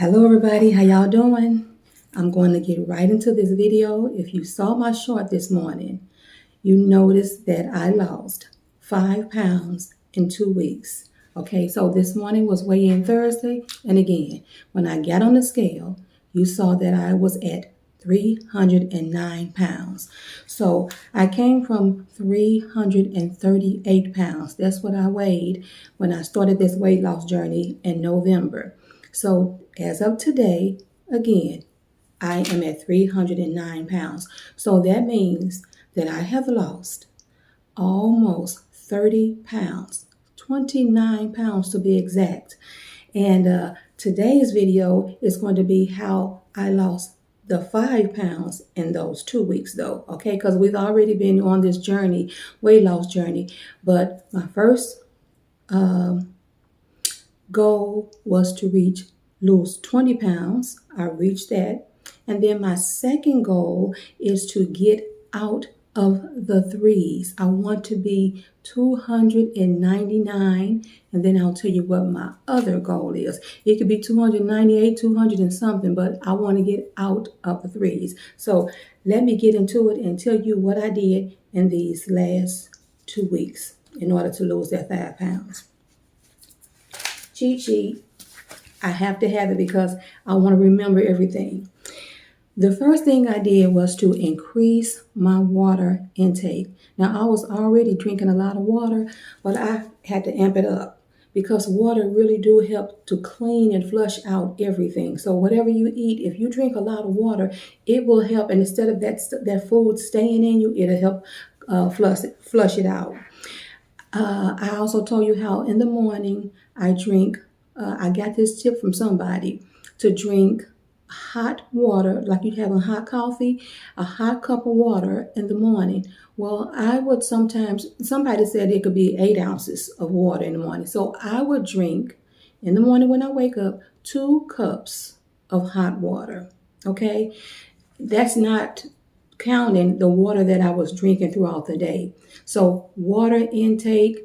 Hello everybody, how y'all doing? I'm going to get right into this video. If you saw my short this morning, you noticed that I lost 5 pounds in 2 weeks. Okay, so this morning was weigh-in Thursday, and again, when I got on the scale, you saw that I was at 309 pounds. So I came from 338 pounds. That's what I weighed when I started this weight loss journey in November. So as of today, again, I am at 309 pounds. So that means that I have lost almost 30 pounds, 29 pounds to be exact. And today's video is going to be how I lost the 5 pounds in those 2 weeks though, okay? Because we've already been on this journey, weight loss journey. But my first goal was to lose 20 pounds. I reached that. And then my second goal is to get out of the threes. I want to be 299. And then I'll tell you what my other goal is. It could be 298, 200 and something, but I want to get out of the threes. So let me get into it and tell you what I did in these last 2 weeks in order to lose that 5 pounds. Cheat sheet. I have to have it because I want to remember everything. The first thing I did was to increase my water intake. Now, I was already drinking a lot of water, but I had to amp it up because water really do help to clean and flush out everything. So whatever you eat, if you drink a lot of water, it will help. And instead of that food staying in you, it'll help flush it out. I also told you how in the morning I drink, I got this tip from somebody to drink hot water, like you have a hot coffee, a hot cup of water in the morning. Well, I would sometimes, somebody said it could be 8 ounces of water in the morning. So I would drink in the morning when I wake up 2 cups of hot water. Okay. That's not counting the water that I was drinking throughout the day. So water intake,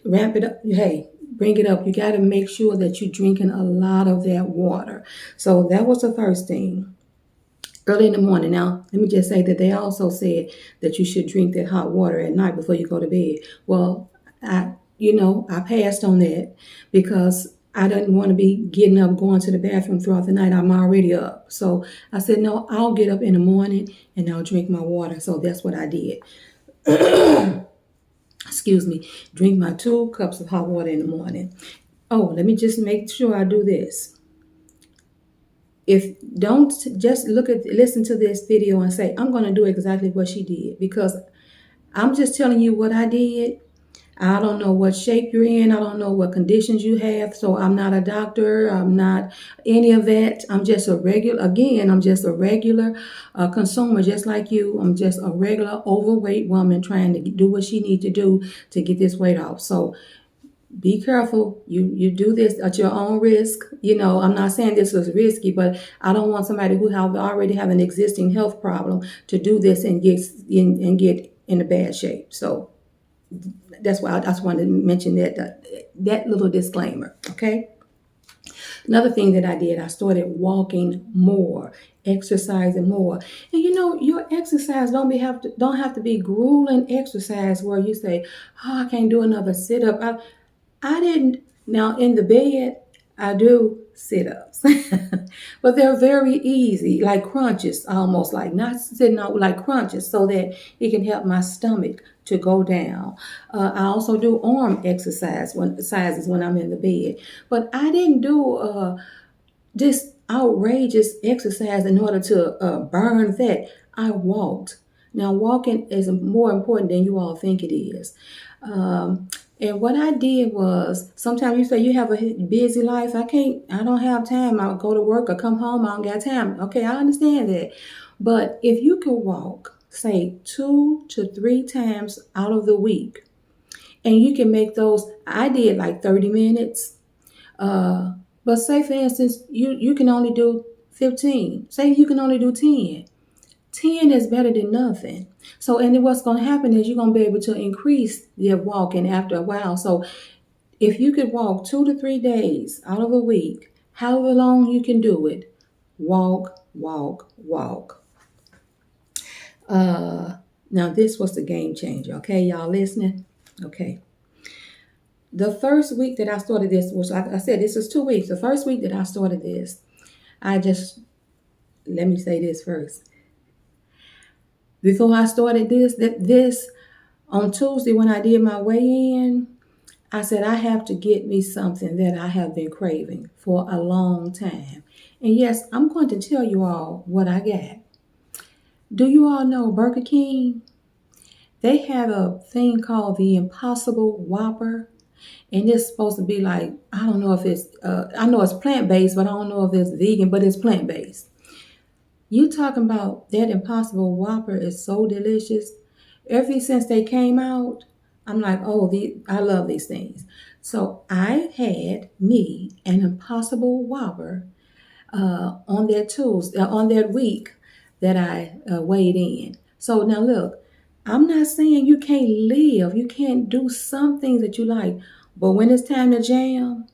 ramp it up. Hey, bring it up. You got to make sure that you're drinking a lot of that water. So that was the first thing. Early in the morning. Now, let me just say that they also said that you should drink that hot water at night before you go to bed. Well, I passed on that because I didn't want to be getting up, going to the bathroom throughout the night. I'm already up. So I said, no, I'll get up in the morning and I'll drink my water. So that's what I did. Excuse me. Drink my 2 cups of hot water in the morning. Oh, let me just make sure I do this. Don't just listen to this video and say, I'm going to do exactly what she did, because I'm just telling you what I did. I don't know what shape you're in. I don't know what conditions you have. So I'm not a doctor. I'm not any of that. I'm just a regular consumer, just like you. I'm just a regular overweight woman trying to do what she needs to do to get this weight off. So be careful. You do this at your own risk. I'm not saying this was risky, but I don't want somebody who already have an existing health problem to do this and get in a bad shape. So that's why I just wanted to mention that little disclaimer, okay? Another thing that I did, I started walking more, exercising more. And your exercise don't have to be grueling exercise where you say, oh, I can't do another sit-up. I didn't. Now, in the bed, I do sit-ups, but they're very easy, like crunches, almost like not sitting out, like crunches, so that it can help my stomach to go down. I also do arm exercises when I'm in the bed, but I didn't do this outrageous exercise in order to burn fat. I walked. Now, walking is more important than you all think it is. And what I did was, sometimes you say you have a busy life. I don't have time. I'll go to work or come home. I don't got time. Okay, I understand that. But if you could walk, say 2 to 3 times out of the week, and you can make those, I did like 30 minutes. But say, for instance, you can only do 15. Say you can only do 10. 10 is better than nothing. So, and then what's going to happen is you're going to be able to increase your walking after a while. So if you could walk 2 to 3 days out of a week, However long you can do it, walk, walk, walk. Now this was the game changer. Okay, y'all listening? Okay. The first week that I started this, which like I said, this is 2 weeks. The first week that I started this, let me say this first. Before I started this on Tuesday when I did my weigh-in, I said I have to get me something that I have been craving for a long time. And yes, I'm going to tell you all what I got. Do you all know Burger King? They have a thing called the Impossible Whopper. And it's supposed to be like, I don't know if it's, I know it's plant-based, but I don't know if it's vegan, but it's plant-based. You talking about that Impossible Whopper is so delicious. Ever since they came out, I'm like, oh, I love these things. So I had me an Impossible Whopper on that week that I weighed in. So now look, I'm not saying you can't live, you can't do some things that you like, but when it's time to jam,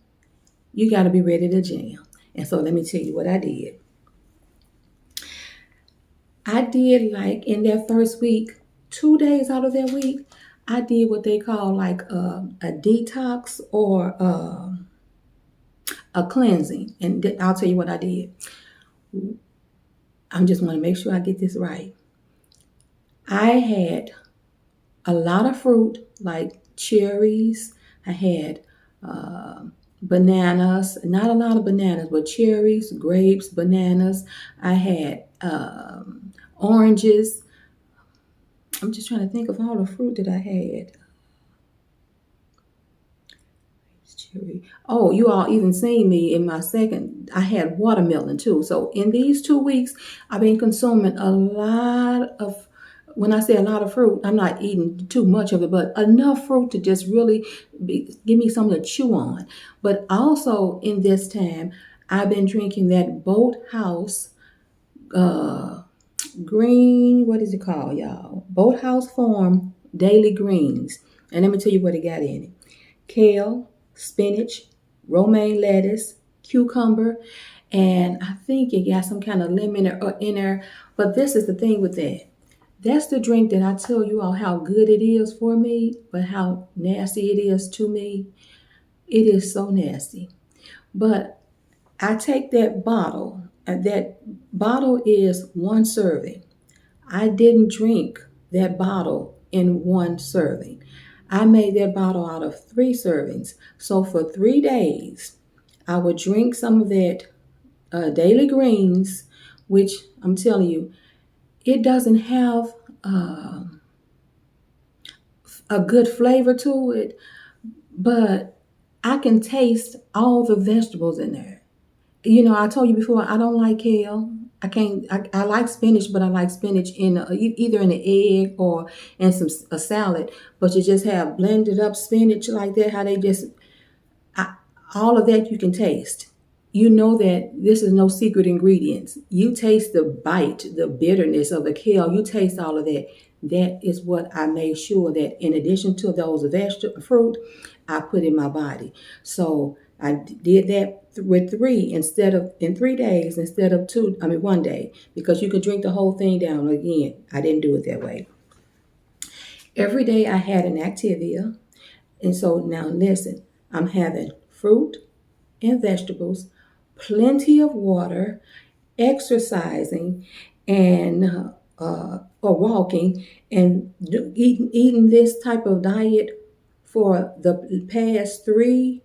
you got to be ready to jam. And so let me tell you what I did. I did like in that first week, 2 days out of that week, I did what they call like a detox or a cleansing. And I'll tell you what I did. I just want to make sure I get this right. I had a lot of fruit like cherries. I had bananas, not a lot of bananas, but cherries, grapes, bananas. I had oranges. I'm just trying to think of all the fruit that I had. Cherry. Oh, you all even seen me in my second. I had watermelon too. So in these 2 weeks, I've been consuming a lot of. When I say a lot of fruit, I'm not eating too much of it, but enough fruit to just really give me something to chew on. But also in this time, I've been drinking that Boathouse green. What is it called, y'all? Boathouse Farm Daily Greens. And let me tell you what it got in it: kale, spinach, romaine lettuce, cucumber, and I think it got some kind of lemon in there. But this is the thing with that. That's the drink that I tell you all how good it is for me, but how nasty it is to me. It is so nasty. But I take that bottle, and that bottle is one serving. I didn't drink that bottle in one serving. I made that bottle out of 3 servings. So for 3 days, I would drink some of that Daily Greens, which I'm telling you, it doesn't have a good flavor to it, but I can taste all the vegetables in there. You know, I told you before, I don't like kale. I can't. I like spinach, but I like spinach in either in an egg or in a salad. But you just have blended up spinach like that. How they just all of that you can taste. You know that this is no secret ingredients. You taste the bite, the bitterness of the kale. You taste all of that. That is what I made sure that in addition to those fruit, I put in my body. So I did that with in 3 days instead of 1 day, because you could drink the whole thing down. Again, I didn't do it that way. Every day I had an Activia. And so now listen, I'm having fruit and vegetables, plenty of water, exercising, and or walking, and eating this type of diet for the past 2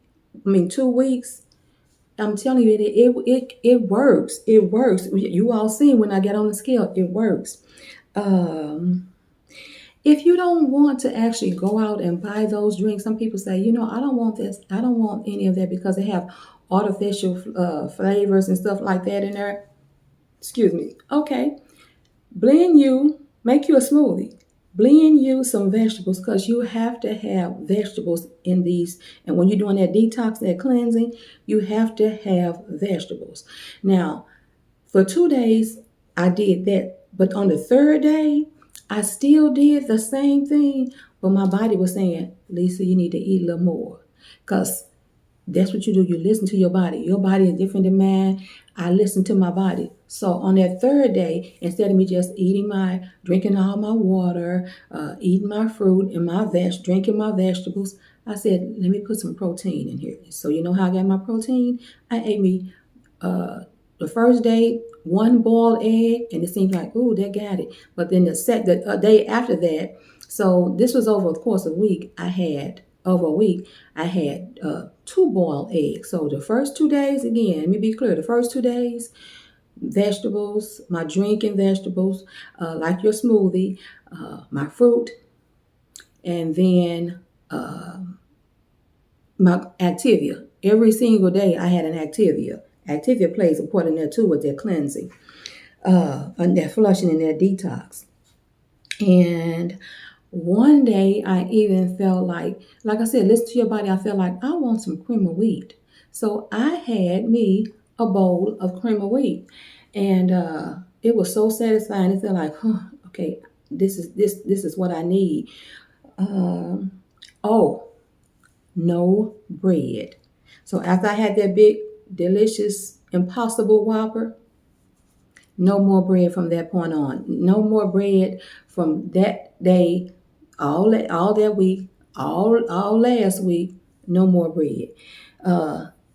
weeks. I'm telling you, it works. It works. You all seen when I get on the scale, it works. If you don't want to actually go out and buy those drinks, some people say, I don't want this. I don't want any of that because they have artificial flavors and stuff like that in there. Excuse me. Okay. Make you a smoothie. Blend you some vegetables, because you have to have vegetables in these. And when you're doing that detox, that cleansing, you have to have vegetables. Now, for 2 days, I did that. But on the 3rd day, I still did the same thing. But my body was saying, Lisa, you need to eat a little more. Because That's what you do. You listen to your body. Your body is different than mine. I listen to my body. So on that third day, instead of me just drinking all my water, eating my fruit and drinking my vegetables, I said, let me put some protein in here. So you know how I got my protein? I ate me the first day, one boiled egg, and it seemed like, ooh, that got it. But then the day after that, so this was over the course of a week, I had two boiled eggs. So the first 2 days, again, let me be clear, the first 2 days, vegetables, my drinking vegetables, like your smoothie, my fruit, and then my Activia. Every single day I had an Activia. Activia plays a part in there too with their cleansing, and their flushing and their detox. And one day I even felt like I said, listen to your body. I felt like I want some cream of wheat. So I had me a bowl of cream of wheat. And it was so satisfying. It felt like, okay, this is what I need. Oh, no bread. So after I had that big, delicious, impossible Whopper, no more bread from that point on. No more bread from that day, all that week, all last week. No more bread.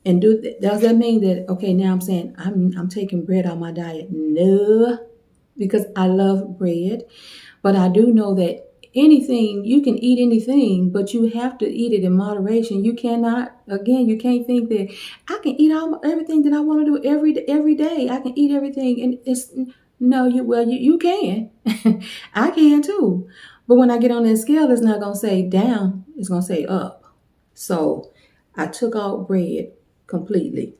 And does that mean that, okay, now I'm saying I'm taking bread out of my diet? No, because I love bread, but I do know that you can eat anything, but you have to eat it in moderation. You can't think that I can eat everything that I want to do every day. I can eat everything, and it's no, you can. I can too, but when I get on that scale, it's not gonna say down; it's gonna say up. So I took out bread completely.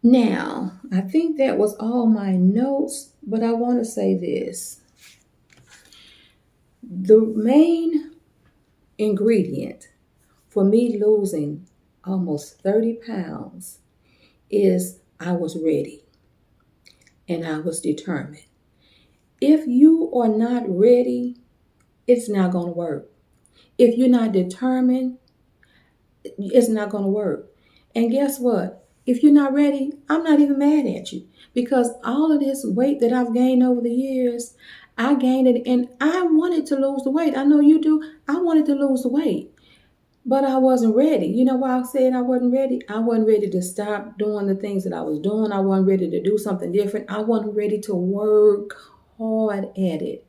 Now, I think that was all my notes, but I want to say this. The main ingredient for me losing almost 30 pounds is I was ready and I was determined. If you are not ready, it's not going to work. If you're not determined, it's not going to work. And guess what? If you're not ready, I'm not even mad at you, because all of this weight that I've gained over the years, I gained it and I wanted to lose the weight. I know you do. I wanted to lose the weight, but I wasn't ready. You know why I said I wasn't ready? I wasn't ready to stop doing the things that I was doing. I wasn't ready to do something different. I wasn't ready to work hard at it.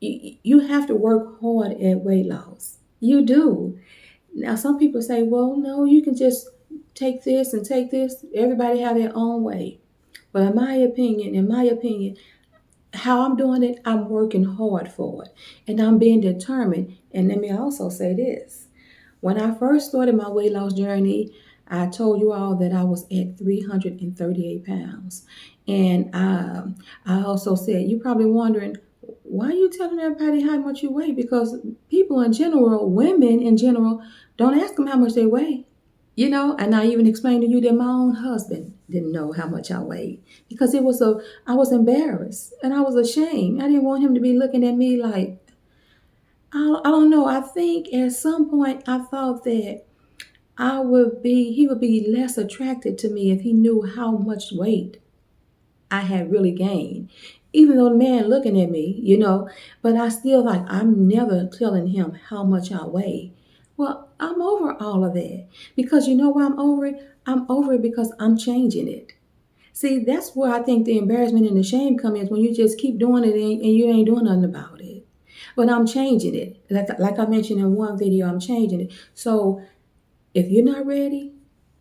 You have to work hard at weight loss. You do. Now, some people say, well, no, you can just take this and take this. Everybody have their own way. But in my opinion, how I'm doing it, I'm working hard for it. And I'm being determined. And let me also say this. When I first started my weight loss journey, I told you all that I was at 338 pounds. And I also said, you're probably wondering, why are you telling everybody how much you weigh? Because people in general, women in general, don't ask them how much they weigh. And I even explained to you that my own husband didn't know how much I weighed, because I was embarrassed and I was ashamed. I didn't want him to be looking at me like, I don't know. I think at some point I thought that he would be less attracted to me if he knew how much weight I had really gained. Even though the man looking at me, but I still I'm never telling him how much I weigh. Well, I'm over all of that, because you know why I'm over it? I'm over it because I'm changing it. See, that's where I think the embarrassment and the shame come in, when you just keep doing it and you ain't doing nothing about it. But I'm changing it. Like I mentioned in one video, I'm changing it. So if you're not ready,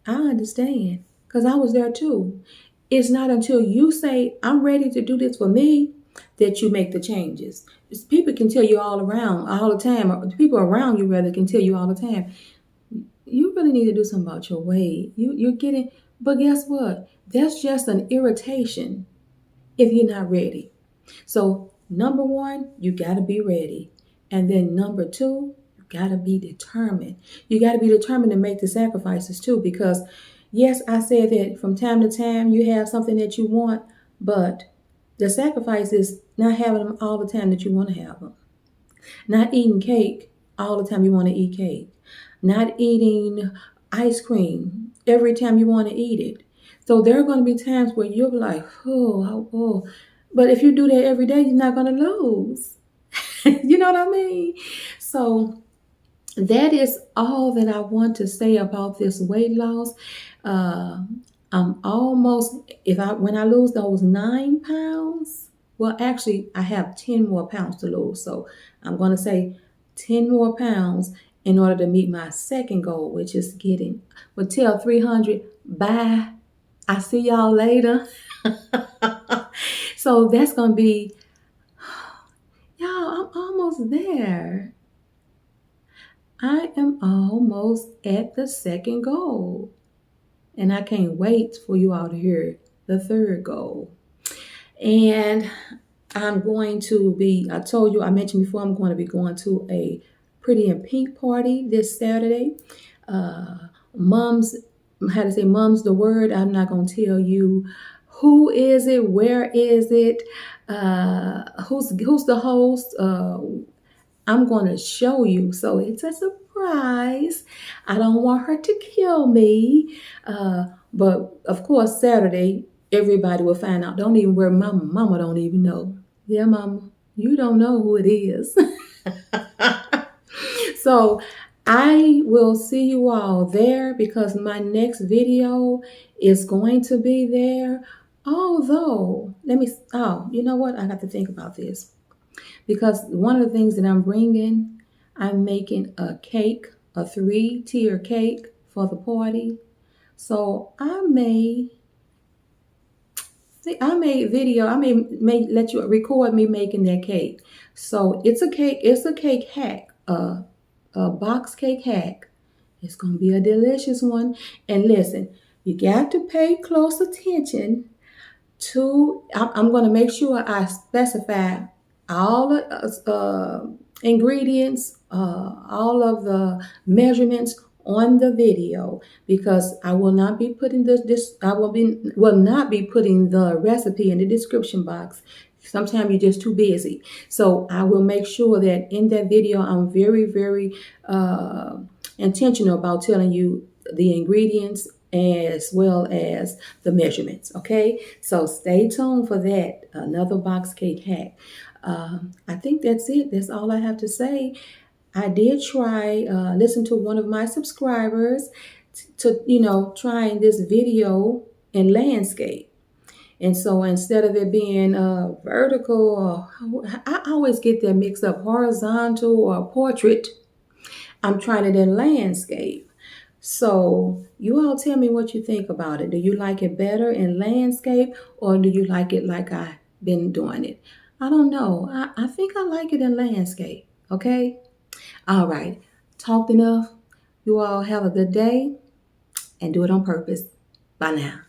I understand, because I was there too. It's not until you say, I'm ready to do this for me, that you make the changes. People can tell you all the time, or people around you rather can tell you all the time, you really need to do something about your weight. You're getting, but guess what? That's just an irritation if you're not ready. So number one, you got to be ready. And then number two, you got to be determined. You got to be determined to make the sacrifices too, because yes, I said that from time to time you have something that you want, but the sacrifice is not having them all the time that you want to have them. Not eating cake all the time you want to eat cake. not eating ice cream every time you want to eat it. So there are going to be times where you'll be like, oh. But if you do that every day, you're not going to lose. You know what I mean? So that is all that I want to say about this weight loss. Uh, I'm almost, when I lose those 9 pounds, well, actually, I have 10 more pounds to lose. So I'm going to say 10 more pounds in order to meet my second goal, which is getting, tell 300, bye. I see y'all later. So that's going to be, y'all, I'm almost there. I am almost at the second goal. And I can't wait for you all to hear the third goal. And I'm going to be, I mentioned before, I'm going to be going to a Pretty in Pink party this Saturday. Mom's the word. I'm not going to tell you who is it, where is it, who's the host. I'm going to show you. So it's a surprise. I don't want her to kill me. But of course, Saturday, everybody will find out. Don't even worry. Mama don't even know. Yeah, mama, you don't know who it is. So I will see you all there because my next video is going to be there. Although, you know what? I got to think about this. Because one of the things that I'm making a cake, a 3-tier cake for the party. So I may let you record me making that cake. So it's a cake hack, a box cake hack. It's going to be a delicious one. And listen, you got to pay close attention to, I'm going to make sure I specify all the ingredients, all of the measurements on the video, because I will not be putting will not be putting the recipe in the description box. Sometimes you're just too busy. So I will make sure that in that video, I'm very, very intentional about telling you the ingredients as well as the measurements. Okay, so stay tuned for that. Another box cake hack. I think that's it. That's all I have to say. I did listen to one of my subscribers trying this video in landscape. And so instead of it being vertical, I always get that mixed up, horizontal or portrait. I'm trying it in landscape. So you all tell me what you think about it. Do you like it better in landscape or do you like it like I've been doing it? I don't know. I think I like it in landscape. Okay? All right. Talked enough. You all have a good day and do it on purpose. Bye now.